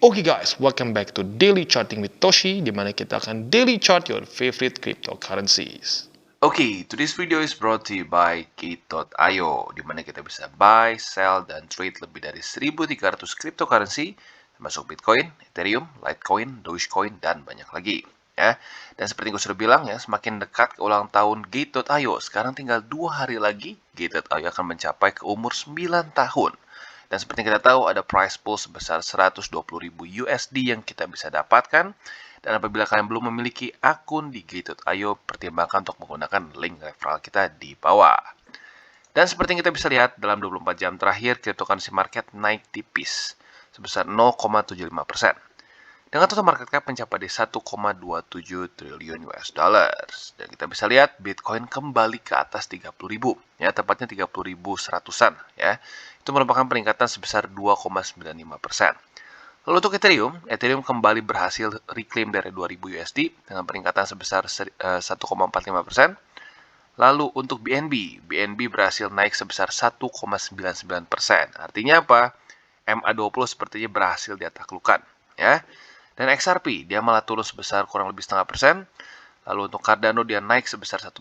Oke guys, welcome back to Daily Charting with Toshi, di mana kita akan daily chart your favorite cryptocurrencies. Okay, today's video is brought to you by Gate.io, di mana kita bisa buy, sell, dan trade lebih dari 1.300 cryptocurrency, termasuk Bitcoin, Ethereum, Litecoin, Dogecoin, dan banyak lagi. Ya, dan seperti yang gue sudah bilang ya, semakin dekat ke ulang tahun Gate.io, sekarang tinggal 2 hari lagi, Gate.io akan mencapai ke umur 9 tahun. Dan seperti yang kita tahu, ada price pool sebesar 120.000 USD yang kita bisa dapatkan. Dan apabila kalian belum memiliki akun di Gate.io, pertimbangkan untuk menggunakan link referral kita di bawah. Dan seperti yang kita bisa lihat, dalam 24 jam terakhir, cryptocurrency market naik tipis, sebesar 0,75%. Dengan total market cap mencapai di 1,27 triliun US dollars. Dan kita bisa lihat Bitcoin kembali ke atas 30.000, ya, tepatnya 30.100-an, ya. Itu merupakan peningkatan sebesar 2,95%. Lalu untuk Ethereum kembali berhasil reclaim dari 2000 USD dengan peningkatan sebesar 1,45%. Lalu untuk BNB berhasil naik sebesar 1,99%. Artinya apa? MA20 sepertinya berhasil ditaklukkan, ya. Dan XRP dia malah turun sebesar kurang lebih 0,5%. Lalu untuk Cardano dia naik sebesar 1%.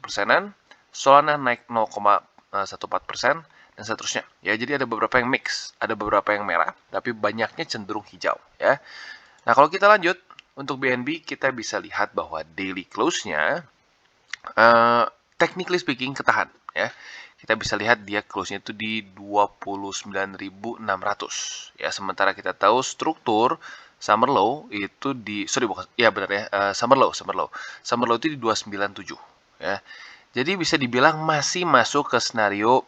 Solana naik 0,14%. Dan seterusnya. Ya, jadi ada beberapa yang mix, ada beberapa yang merah, tapi banyaknya cenderung hijau, ya. Nah, kalau kita lanjut untuk BNB, kita bisa lihat bahwa daily close-nya technically speaking ketahan, ya. Kita bisa lihat dia close-nya itu di 29.600, ya. Sementara kita tahu struktur summer low itu di benar ya, summer low itu di 297, ya. Jadi bisa dibilang masih masuk ke scenario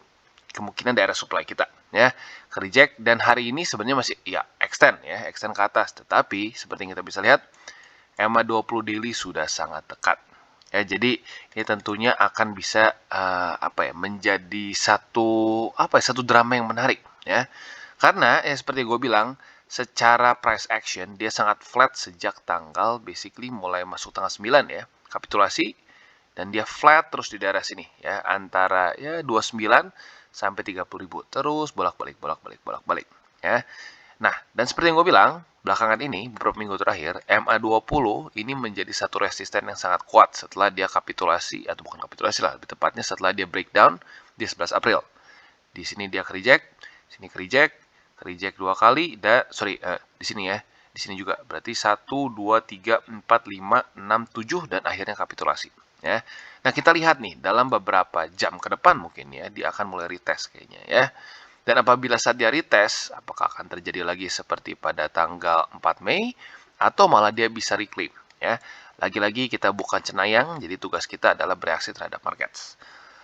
kemungkinan daerah supply kita, ya, ke reject. Dan hari ini sebenarnya masih ya extend ke atas, tetapi seperti yang kita bisa lihat MA20 daily sudah sangat dekat, ya. Jadi ini tentunya akan bisa menjadi satu drama yang menarik, ya, karena seperti gue bilang, secara price action dia sangat flat sejak tanggal basically mulai masuk tanggal 9, ya, kapitulasi. Dan dia flat terus di daerah sini, ya, antara ya 29 sampai 30.000, terus bolak-balik, ya. Nah, dan seperti yang gue bilang, belakangan ini beberapa minggu terakhir MA20 ini menjadi satu resisten yang sangat kuat setelah dia kapitulasi, atau bukan kapitulasi lah, lebih tepatnya setelah dia breakdown di 11 April. Di sini dia ke reject, sini ke reject 2 kali, di sini ya. Di sini juga berarti 1 2 3 4 5 6 7 dan akhirnya kapitulasi, ya. Nah, kita lihat nih dalam beberapa jam ke depan mungkin ya dia akan mulai retest kayaknya, ya. Dan apabila saat dia retest, apakah akan terjadi lagi seperti pada tanggal 4 Mei atau malah dia bisa reclaim, ya. Lagi-lagi kita bukan cenayang, jadi tugas kita adalah bereaksi terhadap markets.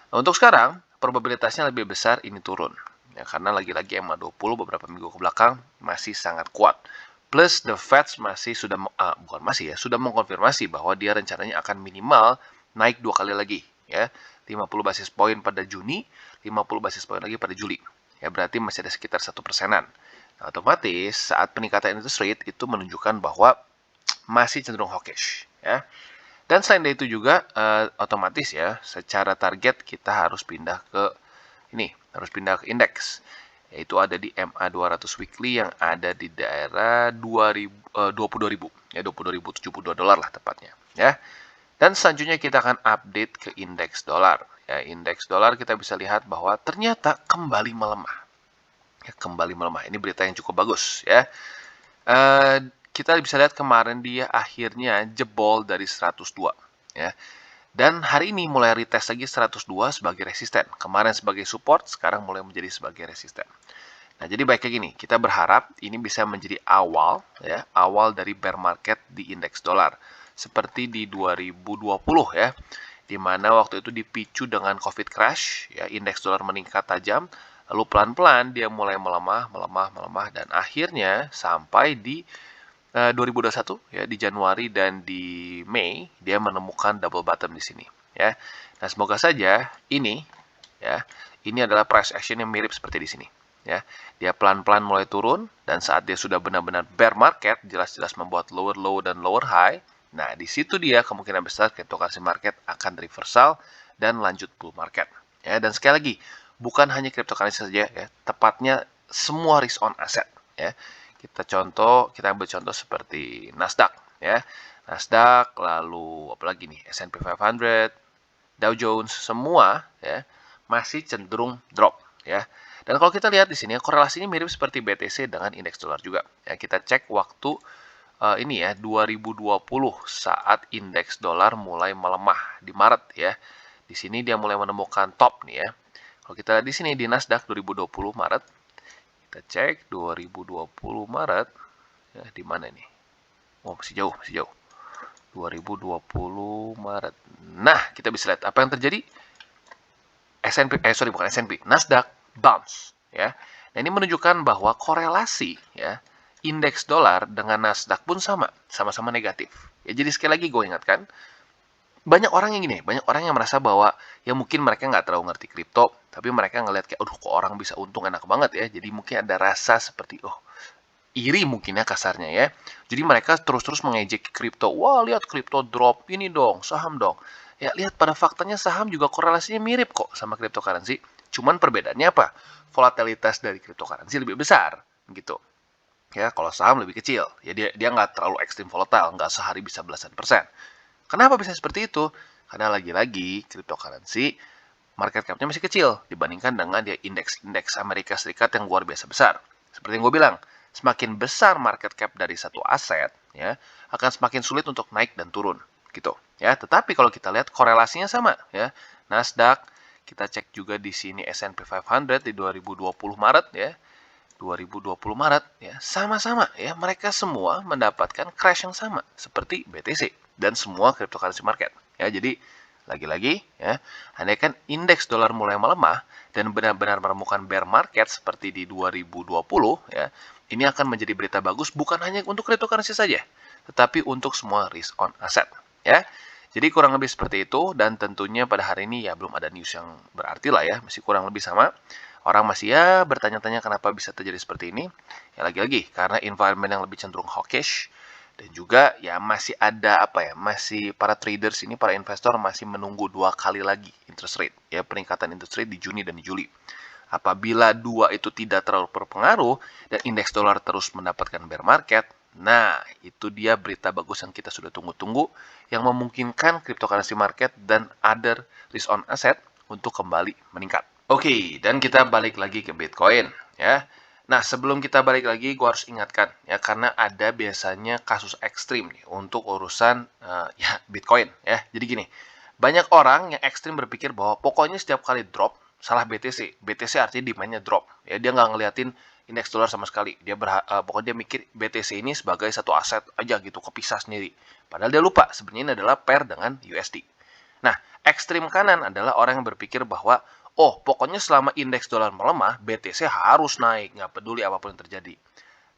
Nah, untuk sekarang probabilitasnya lebih besar ini turun, ya, karena lagi-lagi MA20 beberapa minggu ke belakang masih sangat kuat. Plus the Fed sudah mengkonfirmasi bahwa dia rencananya akan minimal naik 2 kali lagi, ya. 50 basis poin pada Juni, 50 basis poin lagi pada Juli. Ya, berarti masih ada sekitar 1%-an. Nah, otomatis saat peningkatan interest rate itu menunjukkan bahwa masih cenderung hawkish, ya. Dan selain dari itu juga otomatis ya, secara target kita harus pindah ke indeks, yaitu ada di MA200 weekly yang ada di daerah 22.000, ya, $22.072 lah tepatnya, ya. Dan selanjutnya kita akan update ke indeks dolar. Ya, indeks dolar kita bisa lihat bahwa ternyata kembali melemah. Ya, kembali melemah. Ini berita yang cukup bagus, ya. Kita bisa lihat kemarin dia akhirnya jebol dari 102, ya. Dan hari ini mulai retest lagi 102 sebagai resisten. Kemarin sebagai support, sekarang mulai menjadi sebagai resisten. Nah, jadi baiknya gini, kita berharap ini bisa menjadi awal dari bear market di indeks dolar. Seperti di 2020, ya, di mana waktu itu dipicu dengan COVID crash, ya, indeks dolar meningkat tajam, lalu pelan-pelan dia mulai melemah, dan akhirnya sampai di 2021, ya, di Januari dan di Mei dia menemukan double bottom di sini, ya. Nah, semoga saja ini adalah price action yang mirip seperti di sini, ya. Dia pelan-pelan mulai turun dan saat dia sudah benar-benar bear market, jelas-jelas membuat lower low dan lower high. Nah, di situ dia kemungkinan besar cryptocurrency market akan reversal dan lanjut bull market, ya. Dan sekali lagi, bukan hanya cryptocurrency saja, ya, tepatnya semua risk on asset, ya. kita ambil contoh seperti Nasdaq ya. Nasdaq, lalu apalagi nih, S&P 500, Dow Jones, semua ya masih cenderung drop ya. Dan kalau kita lihat di sini korelasinya mirip seperti BTC dengan indeks dolar juga. Ya, kita cek waktu ini ya 2020 saat indeks dolar mulai melemah di Maret ya. Di sini dia mulai menemukan top nih ya. Kalau kita lihat di sini di Nasdaq 2020 Maret, kita cek 2020 Maret ya, di mana ini? Oh, masih jauh, 2020 Maret. Nah, kita bisa lihat apa yang terjadi. Bukan S&P, Nasdaq bounce ya. Nah, ini menunjukkan bahwa korelasi ya indeks dolar dengan Nasdaq pun sama-sama negatif. Ya, jadi sekali lagi gue ingatkan, banyak orang yang merasa bahwa ya mungkin mereka nggak terlalu ngerti kripto, tapi mereka ngelihat kayak, aduh kok orang bisa untung enak banget ya. Jadi mungkin ada rasa seperti, iri mungkin ya kasarnya ya. Jadi mereka terus-terus mengejek kripto. Wah, lihat kripto drop, ini dong, saham dong. Ya, lihat pada faktanya saham juga korelasinya mirip kok sama cryptocurrency. Cuman perbedaannya apa? Volatilitas dari cryptocurrency lebih besar, gitu. Ya, kalau saham lebih kecil. Ya, dia nggak terlalu ekstrim volatile, nggak sehari bisa belasan %. Kenapa bisa seperti itu? Karena lagi-lagi cryptocurrency market cap-nya masih kecil dibandingkan dengan dia indeks Amerika Serikat yang luar biasa besar. Seperti yang gue bilang, semakin besar market cap dari satu aset, ya, akan semakin sulit untuk naik dan turun, gitu. Ya, tetapi kalau kita lihat korelasinya sama, ya. Nasdaq, kita cek juga di sini S&P 500 di 2020 Maret, ya. 2020 Maret, ya, sama-sama, ya. Mereka semua mendapatkan crash yang sama, seperti BTC dan semua cryptocurrency market. Ya, jadi lagi-lagi ya, andaikan indeks dolar mulai melemah dan benar-benar menemukan bear market seperti di 2020 ya, ini akan menjadi berita bagus bukan hanya untuk cryptocurrency saja, tetapi untuk semua risk on asset ya. Jadi kurang lebih seperti itu, dan tentunya pada hari ini ya belum ada news yang berarti lah ya, masih kurang lebih sama. Orang masih ya bertanya-tanya kenapa bisa terjadi seperti ini. Ya lagi-lagi karena environment yang lebih cenderung hawkish. Dan juga ya masih ada masih para traders ini, para investor masih menunggu 2 kali lagi interest rate, ya peningkatan interest rate di Juni dan di Juli. Apabila dua itu tidak terlalu berpengaruh dan indeks dolar terus mendapatkan bear market, nah itu dia berita bagus yang kita sudah tunggu-tunggu yang memungkinkan cryptocurrency market dan other risk on asset untuk kembali meningkat. Oke, dan kita balik lagi ke Bitcoin ya. Nah, sebelum kita balik lagi, gue harus ingatkan ya, karena ada biasanya kasus ekstrim nih untuk urusan ya Bitcoin ya. Jadi gini, banyak orang yang ekstrim berpikir bahwa pokoknya setiap kali drop salah BTC. BTC artinya demand-nya drop. Ya, dia nggak ngeliatin indeks dolar sama sekali. Pokoknya dia mikir BTC ini sebagai satu aset aja gitu, kepisah sendiri. Padahal dia lupa sebenarnya ini adalah pair dengan USD. Nah, ekstrim kanan adalah orang yang berpikir bahwa pokoknya selama indeks dolar melemah, BTC harus naik, nggak peduli apapun yang terjadi.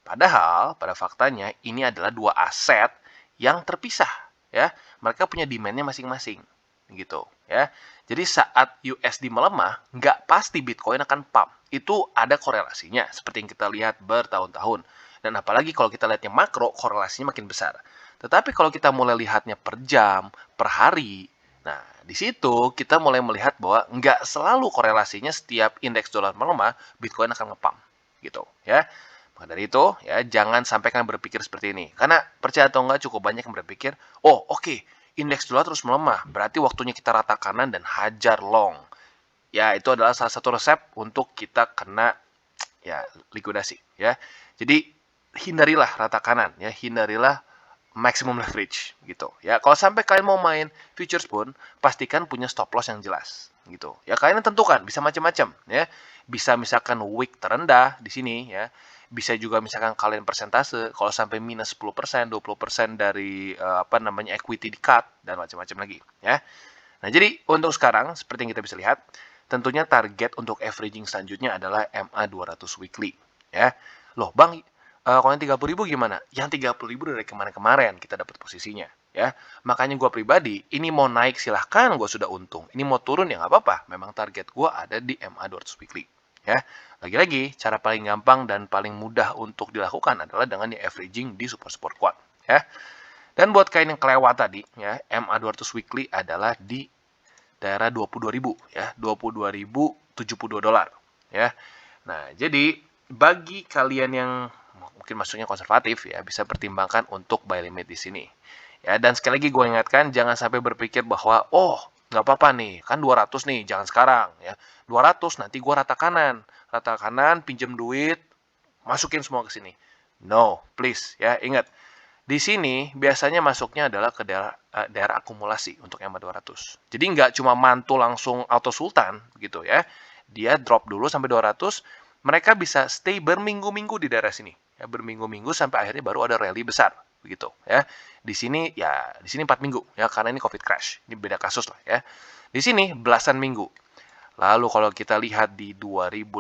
Padahal, pada faktanya, ini adalah dua aset yang terpisah. Ya, mereka punya demand-nya masing-masing. Gitu, ya. Jadi saat USD melemah, nggak pasti Bitcoin akan pump. Itu ada korelasinya, seperti yang kita lihat bertahun-tahun. Dan apalagi kalau kita lihatnya makro, korelasinya makin besar. Tetapi kalau kita mulai lihatnya per jam, per hari, nah, di situ kita mulai melihat bahwa nggak selalu korelasinya setiap indeks dolar melemah, Bitcoin akan ngepump, gitu ya. Maka dari itu, ya jangan sampai kalian berpikir seperti ini. Karena percaya atau nggak cukup banyak yang berpikir, oke, indeks dolar terus melemah, berarti waktunya kita rata kanan dan hajar long. Ya, itu adalah salah satu resep untuk kita kena ya likuidasi, ya. Jadi hindarilah rata kanan, ya, hindarilah maximum leverage gitu ya. Kalau sampai kalian mau main futures pun pastikan punya stop loss yang jelas gitu ya. Kalian tentukan bisa macam-macam ya, bisa misalkan wick terendah di sini ya, bisa juga misalkan kalian persentase kalau sampai minus 10%, 20% dari equity di cut dan macam-macam lagi ya. Nah, jadi untuk sekarang seperti yang kita bisa lihat, tentunya target untuk averaging selanjutnya adalah MA200 weekly ya. Loh Bang, kalau yang 30.000 gimana? Yang 30.000 dari kemarin-kemarin kita dapat posisinya ya. Makanya gue pribadi, ini mau naik silahkan, gue sudah untung. Ini mau turun ya nggak apa-apa. Memang target gue ada di MA200 weekly ya. Lagi-lagi, cara paling gampang dan paling mudah untuk dilakukan adalah dengan di averaging di support kuat ya. Dan buat kalian yang kelewat tadi ya, MA200 weekly adalah di daerah 22.000 ya, 22.072 dolar ya. Nah, jadi bagi kalian yang mungkin masuknya konservatif ya, bisa pertimbangkan untuk buy limit di sini. Ya, dan sekali lagi gue ingatkan, jangan sampai berpikir bahwa, oh, nggak apa-apa nih, kan 200 nih, jangan sekarang. Ya, 200 nanti gue rata kanan, pinjem duit, masukin semua ke sini. No, please, ya, ingat. Di sini biasanya masuknya adalah ke daerah akumulasi untuk EMA 200. Jadi nggak cuma mantul langsung auto sultan gitu ya. Dia drop dulu sampai 200, mereka bisa stay berminggu-minggu di daerah sini. Ya, berminggu-minggu sampai akhirnya baru ada rally besar begitu ya. Di sini 4 minggu ya, karena ini Covid crash. Ini beda kasus lah ya. Di sini belasan minggu. Lalu kalau kita lihat di 2015,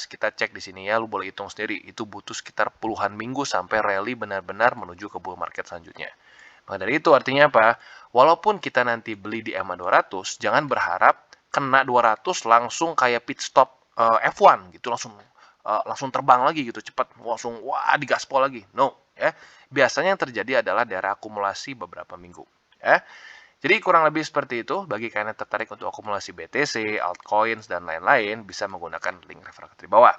kita cek di sini ya, lu boleh hitung sendiri, itu butuh sekitar puluhan minggu sampai rally benar-benar menuju ke bull market selanjutnya. Maka dari itu artinya apa? Walaupun kita nanti beli di EMA 200, jangan berharap kena 200 langsung kayak pit stop F1 gitu, langsung terbang lagi gitu, cepat, langsung wah digaspol lagi. No, ya. Biasanya yang terjadi adalah daerah akumulasi beberapa minggu, ya. Jadi kurang lebih seperti itu. Bagi kalian yang tertarik untuk akumulasi BTC, altcoins, dan lain-lain, bisa menggunakan link referral di bawah.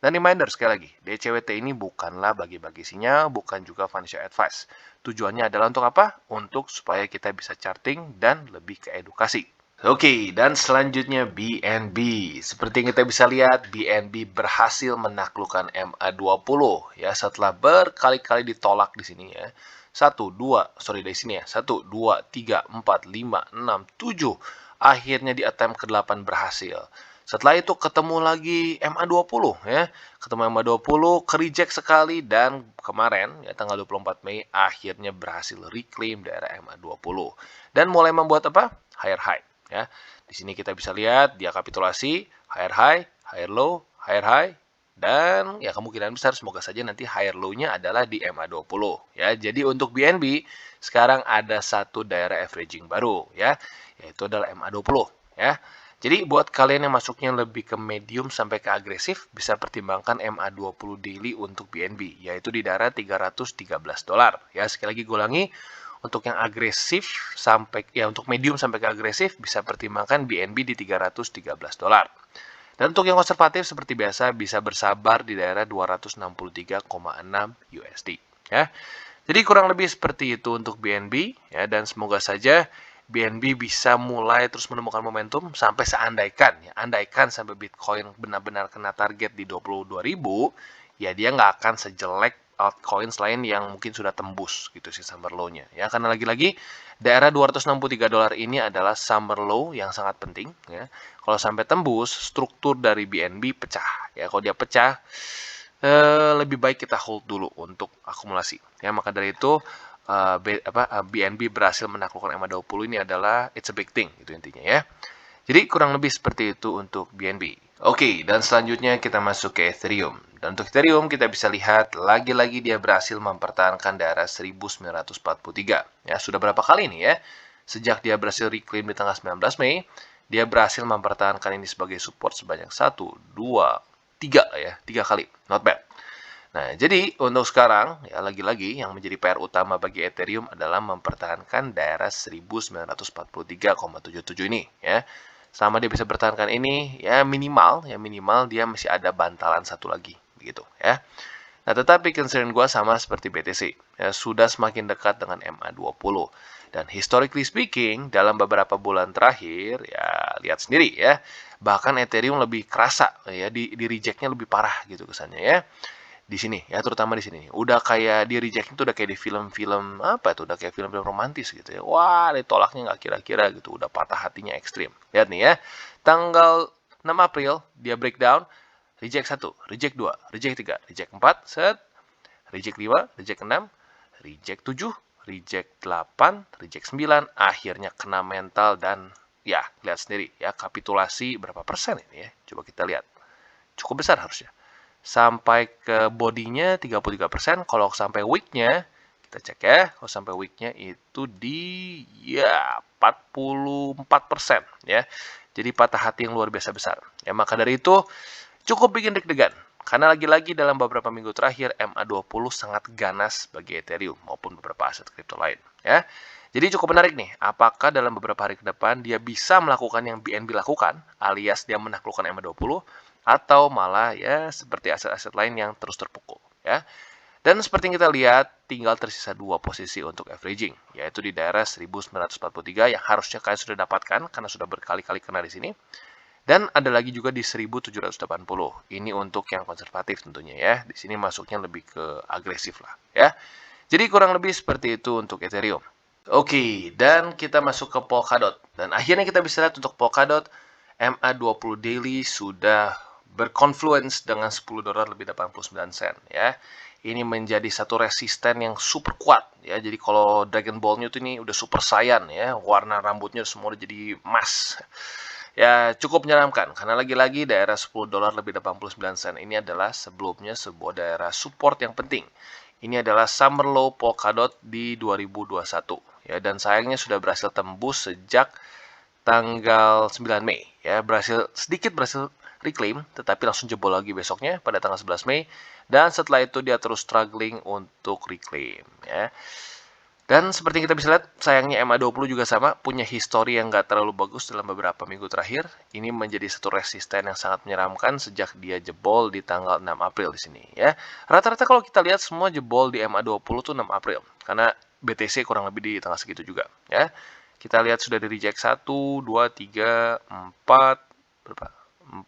Dan reminder sekali lagi, DCWT ini bukanlah bagi-bagi sinyal, bukan juga financial advice. Tujuannya adalah untuk apa? Untuk supaya kita bisa charting dan lebih ke edukasi. Oke, dan selanjutnya BNB. Seperti yang kita bisa lihat, BNB berhasil menaklukkan MA20 ya, setelah berkali-kali ditolak di sini ya. 1, 2, 3, 4, 5, 6, 7. Akhirnya di attempt ke-8 berhasil. Setelah itu ketemu lagi MA20 ya. Ketemu MA20, ke-reject sekali, dan kemarin ya tanggal 24 Mei akhirnya berhasil reclaim daerah MA20 dan mulai membuat apa? Higher high ya. Di sini kita bisa lihat dia kapitulasi, higher high, higher low, higher high, dan ya kemungkinan besar semoga saja nanti higher low-nya adalah di MA20 ya. Jadi untuk BNB sekarang ada satu daerah averaging baru ya, yaitu adalah MA20 ya. Jadi buat kalian yang masuknya lebih ke medium sampai ke agresif, bisa pertimbangkan MA20 daily untuk BNB, yaitu di daerah $313 ya. Sekali lagi gue ulangi, untuk yang agresif sampai ya untuk medium sampai ke agresif bisa pertimbangkan BNB di $313. Dan untuk yang konservatif seperti biasa bisa bersabar di daerah 263,6 USD ya. Jadi kurang lebih seperti itu untuk BNB ya, dan semoga saja BNB bisa mulai terus menemukan momentum sampai andaikan sampai Bitcoin benar-benar kena target di 22.000, ya dia nggak akan sejelek altcoins lain yang mungkin sudah tembus gitu sih summer low-nya ya, karena lagi-lagi daerah $263 ini adalah summer low yang sangat penting ya. Kalau sampai tembus, struktur dari BNB pecah ya. Kalau dia pecah, lebih baik kita hold dulu untuk akumulasi ya. Maka dari itu BNB berhasil menaklukkan MA20 ini adalah it's a big thing itu intinya ya. Jadi kurang lebih seperti itu untuk BNB. Oke, dan selanjutnya kita masuk ke Ethereum. Dan untuk Ethereum kita bisa lihat lagi-lagi dia berhasil mempertahankan daerah 1943. Ya, sudah berapa kali nih ya? Sejak dia berhasil reclaim di tanggal 19 Mei, dia berhasil mempertahankan ini sebagai support sebanyak 1, 2, 3 ya, 3 kali. Not bad. Nah, jadi untuk sekarang ya lagi-lagi yang menjadi PR utama bagi Ethereum adalah mempertahankan daerah 1943,77 ini ya. Selama dia bisa bertahankan ini ya minimal dia masih ada bantalan satu lagi begitu ya. Nah, tetapi concern gue sama seperti BTC ya, sudah semakin dekat dengan MA20 dan historically speaking dalam beberapa bulan terakhir ya lihat sendiri ya, bahkan Ethereum lebih kerasa ya di rejectnya lebih parah gitu kesannya ya. Di sini ya, terutama di sini udah kayak di reject itu udah kayak di film-film apa tuh, udah kayak film-film romantis gitu ya. Wah, ditolaknya nggak kira-kira gitu, udah patah hatinya ekstrim. Lihat nih ya, tanggal 6 April dia breakdown, reject 1, reject 2, reject 3, reject 4, set, reject 5, reject 6, reject 7, reject 8, reject 9, akhirnya kena mental dan ya lihat sendiri ya, kapitulasi berapa persen ini ya, coba kita lihat, cukup besar harusnya. Sampai ke bodinya 33%, kalau sampai weeknya kita cek ya, kalau sampai weeknya itu di ya 44% ya. Jadi patah hati yang luar biasa besar ya. Maka dari itu cukup bikin deg-degan karena lagi-lagi dalam beberapa minggu terakhir MA20 sangat ganas bagi Ethereum maupun beberapa aset kripto lain ya. Jadi cukup menarik nih, apakah dalam beberapa hari ke depan dia bisa melakukan yang BNB lakukan alias dia menaklukkan MA20 atau malah ya seperti aset-aset lain yang terus terpukul ya. Dan seperti yang kita lihat, tinggal tersisa 2 posisi untuk averaging, yaitu di daerah 1943 yang harusnya kalian sudah dapatkan karena sudah berkali-kali kena di sini. Dan ada lagi juga di 1780. Ini untuk yang konservatif tentunya ya. Di sini masuknya lebih ke agresif lah ya. Jadi kurang lebih seperti itu untuk Ethereum. Oke, dan kita masuk ke Polkadot. Dan akhirnya kita bisa lihat untuk Polkadot, MA20 daily sudah berkonfluence dengan $10 lebih 89 sen ya. Ini menjadi satu resisten yang super kuat ya. Jadi kalau Dragon Ball-nya tuh ini udah super saiyan ya, warna rambutnya semua udah jadi emas. Ya, cukup menyeramkan karena lagi-lagi daerah $10 lebih 89 sen ini adalah sebelumnya sebuah daerah support yang penting. Ini adalah summer low Polkadot di 2021 ya, dan sayangnya sudah berhasil tembus sejak tanggal 9 Mei ya, sedikit berhasil reclaim tetapi langsung jebol lagi besoknya pada tanggal 11 Mei, dan setelah itu dia terus struggling untuk reclaim ya. Dan seperti yang kita bisa lihat, sayangnya MA20 juga sama, punya histori yang nggak terlalu bagus dalam beberapa minggu terakhir. Ini menjadi satu resisten yang sangat menyeramkan sejak dia jebol di tanggal 6 April di sini ya. Rata-rata kalau kita lihat semua jebol di MA20 tuh 6 April, karena BTC kurang lebih di tanggal segitu juga ya. Kita lihat sudah di reject 1, 2, 3, 4, berapa?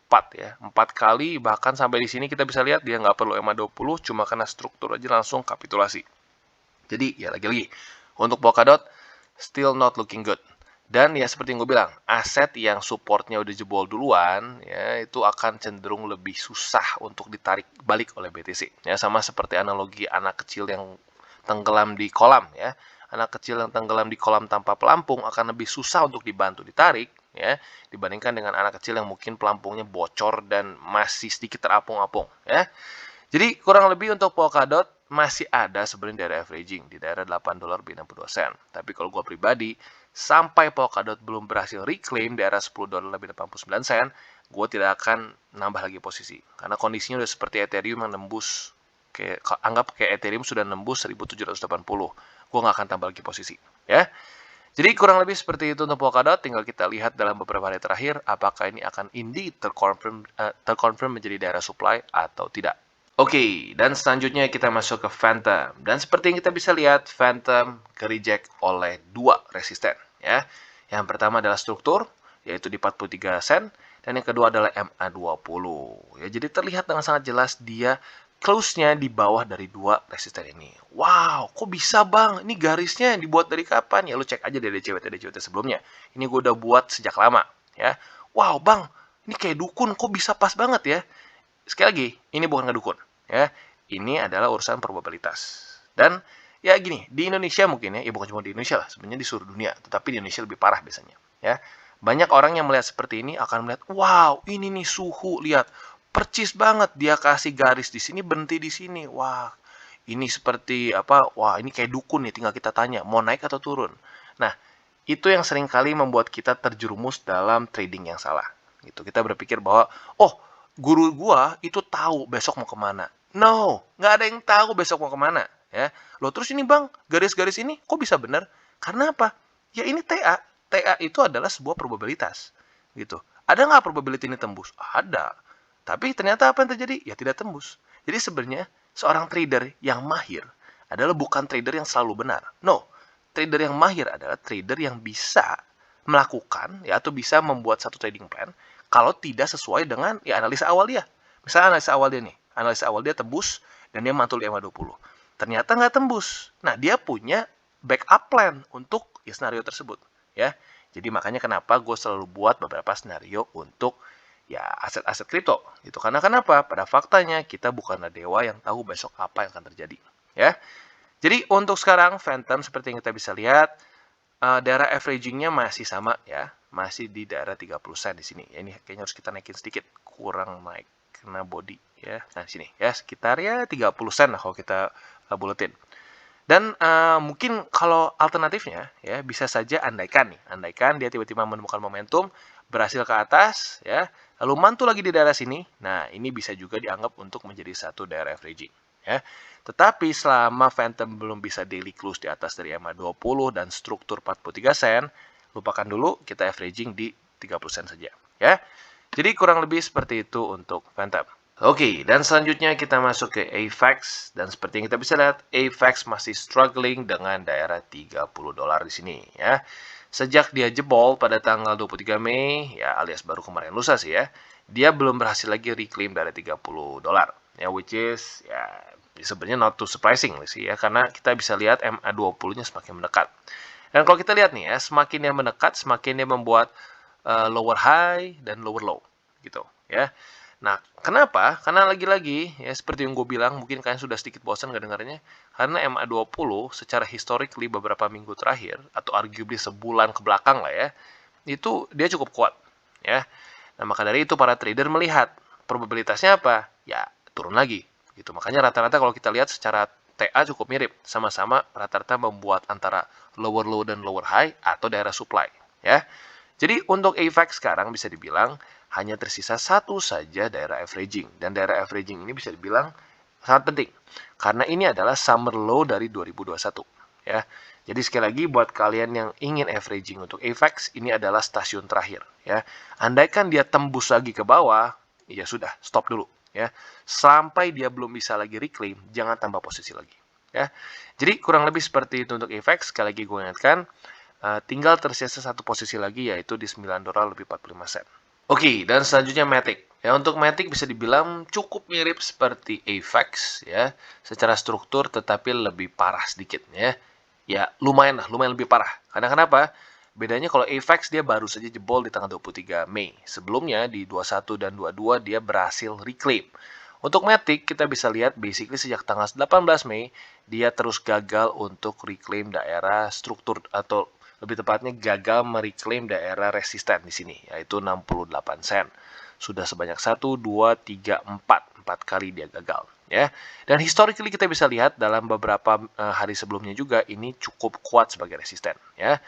4 ya, 4 kali, bahkan sampai di sini kita bisa lihat dia nggak perlu MA20, cuma karena struktur aja langsung kapitulasi. Jadi ya lagi-lagi untuk Polkadot still not looking good. Dan ya seperti yang gue bilang, aset yang supportnya udah jebol duluan ya itu akan cenderung lebih susah untuk ditarik balik oleh BTC. Ya sama seperti analogi anak kecil yang tenggelam di kolam ya. Anak kecil yang tenggelam di kolam tanpa pelampung akan lebih susah untuk dibantu ditarik ya dibandingkan dengan anak kecil yang mungkin pelampungnya bocor dan masih sedikit terapung-apung ya. Jadi kurang lebih untuk Polkadot masih ada sebenarnya daerah averaging di daerah $8.62. Tapi kalau gue pribadi, sampai Polkadot belum berhasil reclaim daerah $10.89, gue tidak akan nambah lagi posisi. Karena kondisinya udah seperti Ethereum yang nembus, anggap kayak Ethereum sudah nembus 1780. Gue nggak akan tambah lagi posisi. Ya. Jadi kurang lebih seperti itu untuk Polkadot. Tinggal kita lihat dalam beberapa hari terakhir apakah ini akan indeed terkonfirm menjadi daerah supply atau tidak. Oke, dan selanjutnya kita masuk ke Phantom. Dan seperti yang kita bisa lihat, Phantom ke-reject oleh 2 resisten. Ya. Yang pertama adalah struktur, yaitu di 43 sen. Dan yang kedua adalah MA20. Ya, jadi terlihat dengan sangat jelas dia close-nya di bawah dari 2 resisten ini. Wow, kok bisa bang? Ini garisnya dibuat dari kapan? Ya lu cek aja dari DCWT sebelumnya. Ini gue udah buat sejak lama. Ya. Wow bang, ini kayak dukun, kok bisa pas banget ya? Sekali lagi, ini bukan ngedukun. Ya, ini adalah urusan probabilitas. Dan ya gini, di Indonesia mungkin ya bukan cuma di Indonesia lah, sebenarnya di seluruh dunia, tetapi di Indonesia lebih parah biasanya. Ya, banyak orang yang melihat seperti ini akan melihat, wow, ini nih suhu, lihat, percis banget dia kasih garis di sini, berhenti di sini. Wah, ini seperti apa? Wah, ini kayak dukun nih, tinggal kita tanya, mau naik atau turun. Nah, itu yang seringkali membuat kita terjerumus dalam trading yang salah. Gitu. Kita berpikir bahwa, oh, guru gua itu tahu besok mau kemana. No, nggak ada yang tahu besok mau kemana. Ya, loh terus ini bang, garis-garis ini kok bisa benar? Karena apa? Ya ini TA. TA itu adalah sebuah probabilitas. Gitu. Ada nggak probability ini tembus? Ada. Tapi ternyata apa yang terjadi? Ya tidak tembus. Jadi sebenarnya seorang trader yang mahir adalah bukan trader yang selalu benar. No, trader yang mahir adalah trader yang bisa melakukan ya atau bisa membuat satu trading plan kalau tidak sesuai dengan ya analisa awal dia. Misalnya analisa awal dia tembus dan dia mantul di MA20. Ternyata nggak tembus. Nah, dia punya backup plan untuk ya skenario tersebut. Ya, jadi makanya kenapa gue selalu buat beberapa skenario untuk ya aset-aset kripto. Gitu. Karena kenapa? Pada faktanya kita bukanlah dewa yang tahu besok apa yang akan terjadi. Ya, jadi untuk sekarang Phantom seperti yang kita bisa lihat, daerah averaging-nya masih sama ya, masih di daerah 30 sen di sini. Ya, ini kayaknya harus kita naikin sedikit, kurang naik kena body ya. Nah, di sini ya sekitar ya 30 sen lah kalau kita buletin. Dan mungkin kalau alternatifnya ya bisa saja andaikan dia tiba-tiba menemukan momentum, berhasil ke atas ya, lalu mantul lagi di daerah sini. Nah, ini bisa juga dianggap untuk menjadi satu daerah averaging ya. Tetapi selama Phantom belum bisa daily close di atas dari MA20 dan struktur 43 sen, lupakan dulu, kita averaging di 30 sen saja ya. Jadi kurang lebih seperti itu untuk Phantom. Oke, dan selanjutnya kita masuk ke AVAX, dan seperti yang kita bisa lihat, AVAX masih struggling dengan daerah $30 di sini ya. Sejak dia jebol pada tanggal 23 Mei, ya alias baru kemarin lusa sih ya, dia belum berhasil lagi reclaim dari $30 ya, which is ya sebenarnya not too surprising sih ya, karena kita bisa lihat MA20-nya semakin mendekat. Dan kalau kita lihat nih ya, semakin dia mendekat, semakin dia membuat lower high dan lower low gitu ya. Nah, kenapa? Karena lagi-lagi, ya seperti yang gue bilang, mungkin kalian sudah sedikit bosan nggak dengarnya, karena MA20 secara historically beberapa minggu terakhir, atau arguably sebulan ke belakang lah ya, itu dia cukup kuat. Ya. Nah, maka dari itu para trader melihat probabilitasnya apa? Ya, turun lagi. Gitu. Makanya rata-rata kalau kita lihat secara TA cukup mirip, sama-sama rata-rata membuat antara lower low dan lower high atau daerah supply. Ya. Jadi untuk AVAX sekarang bisa dibilang hanya tersisa satu saja daerah averaging. Dan daerah averaging ini bisa dibilang sangat penting. Karena ini adalah summer low dari 2021. Ya. Jadi sekali lagi buat kalian yang ingin averaging untuk AVAX, ini adalah stasiun terakhir. Ya. Andaikan dia tembus lagi ke bawah, ya sudah, stop dulu. Ya. Sampai dia belum bisa lagi reclaim, jangan tambah posisi lagi. Ya. Jadi kurang lebih seperti itu untuk AVAX. Sekali lagi gue ingatkan, tinggal tersisa satu posisi lagi, yaitu di $9 lebih 45 sen. Oke, dan selanjutnya Matic. Ya, untuk Matic bisa dibilang cukup mirip seperti AVAX ya, secara struktur tetapi lebih parah sedikit ya. Ya, lumayan lebih parah. Karena kenapa? Bedanya kalau AVAX dia baru saja jebol di tanggal 23 Mei. Sebelumnya di 21 dan 22 dia berhasil reclaim. Untuk Matic kita bisa lihat basically sejak tanggal 18 Mei dia terus gagal untuk reclaim daerah struktur, atau lebih tepatnya gagal mereclaim daerah resisten di sini, yaitu 68 sen. Sudah sebanyak 1, 2, 3, 4 kali dia gagal. Ya. Dan historically kita bisa lihat dalam beberapa hari sebelumnya juga ini cukup kuat sebagai resisten. Ya.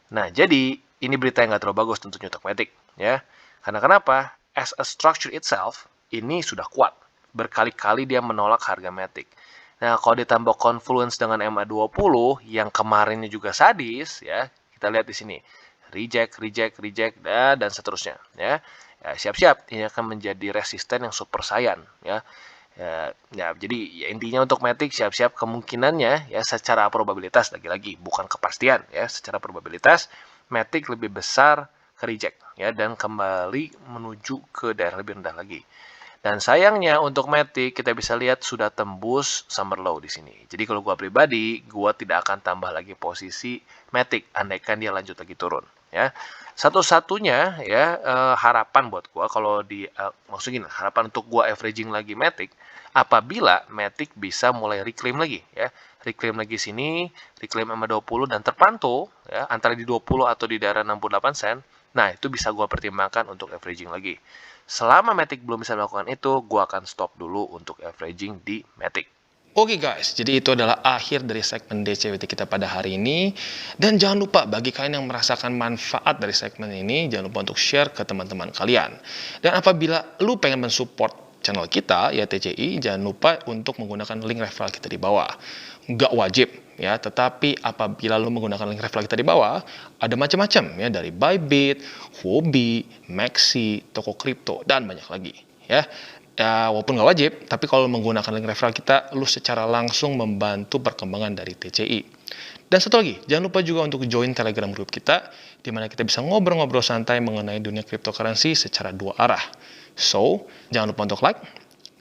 Nah, jadi ini berita yang nggak terlalu bagus tentunya untuk Matic. Ya. Karena kenapa? As a structure itself, ini sudah kuat. Berkali-kali dia menolak harga Matic. Nah, kalau ditambah confluence dengan MA20 yang kemarinnya juga sadis, ya, kita lihat di sini, reject, dan seterusnya. Ya, siap-siap ini akan menjadi resisten yang super saiyan. Ya, jadi ya, intinya untuk Matic siap-siap kemungkinannya ya secara probabilitas lagi-lagi bukan kepastian ya, secara probabilitas Matic lebih besar ke reject ya dan kembali menuju ke daerah lebih rendah lagi. Dan sayangnya untuk Matic kita bisa lihat sudah tembus summer low di sini. Jadi kalau gua pribadi, gua tidak akan tambah lagi posisi Matic andaikan dia lanjut lagi turun, ya. Satu-satunya ya harapan buat gua kalau maksudnya harapan untuk gua averaging lagi Matic apabila Matic bisa mulai reclaim lagi ya. Reclaim lagi sini, reclaim MA20 dan terpantau ya antara di 20 atau di daerah 68 sen. Nah, itu bisa gua pertimbangkan untuk averaging lagi. Selama Matic belum bisa melakukan itu, gue akan stop dulu untuk averaging di Matic. Oke guys, jadi itu adalah akhir dari segmen DCWT kita pada hari ini. Dan jangan lupa bagi kalian yang merasakan manfaat dari segmen ini, jangan lupa untuk share ke teman-teman kalian. Dan apabila lu pengen mensupport channel kita, ya TCI, jangan lupa untuk menggunakan link referral kita di bawah. Nggak wajib, ya, tetapi apabila lu menggunakan link referral kita di bawah, ada macam-macam ya, dari Bybit, Huobi, Maxi, toko kripto, dan banyak lagi. Ya, walaupun nggak wajib, tapi kalau menggunakan link referral kita, lu secara langsung membantu perkembangan dari TCI. Dan satu lagi, jangan lupa juga untuk join Telegram group kita, di mana kita bisa ngobrol-ngobrol santai mengenai dunia cryptocurrency secara dua arah. So, jangan lupa untuk like,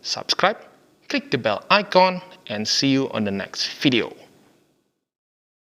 subscribe, click the bell icon, and see you on the next video.